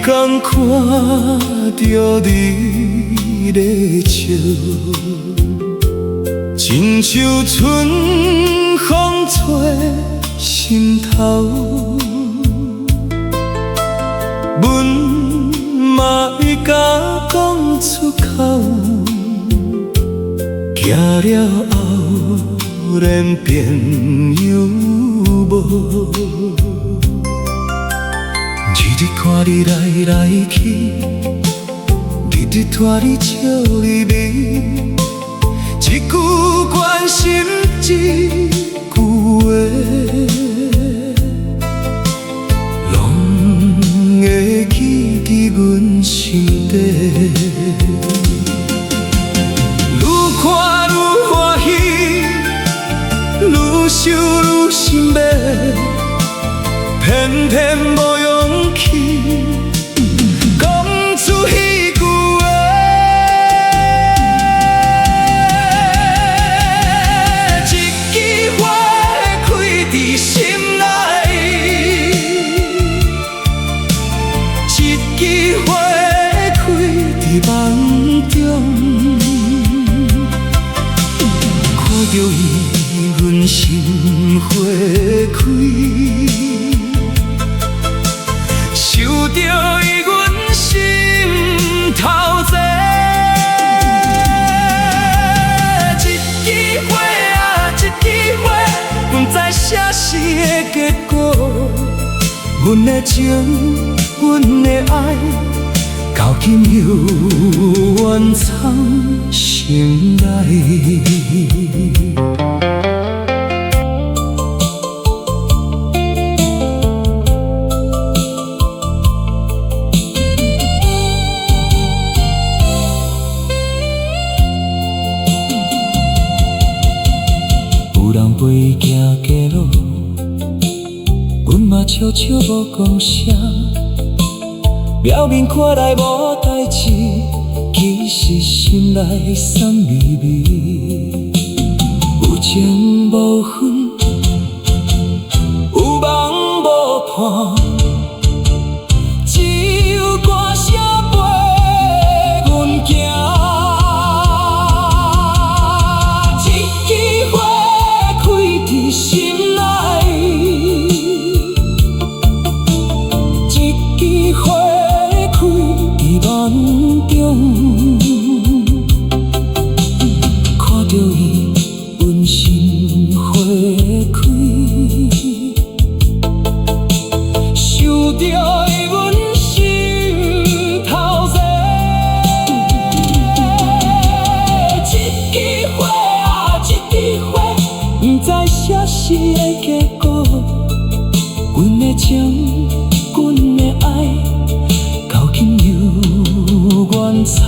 天看着你在笑，亲像春风吹心头。阮嘛会甲讲出口，行了后连朋友无。日日看你来来去，日日拖你笑你味，一句关心一句话，拢会记伫阮心底。愈看愈欢喜，愈想愈心美，偏偏无勇气讲出迄句话。一枝花开伫心内，一枝花开伫梦中，看着伊，阮心花开。受着伊，阮心头热。一枝花啊，一枝花，不知啥时的结果。阮的情，阮的爱，到今犹原藏心内。有人陪行街路，阮嘛悄悄无讲声，表面看来无代志，其实心内酸微微。有情无分，有梦无伴，只有歌声陪阮行。心内一枝花开伫梦中，看着伊，阮心花开，受着伊，阮心头热。一枝花啊，一枝花，不知啥时的结果。阮的情，阮的爱，到今犹原藏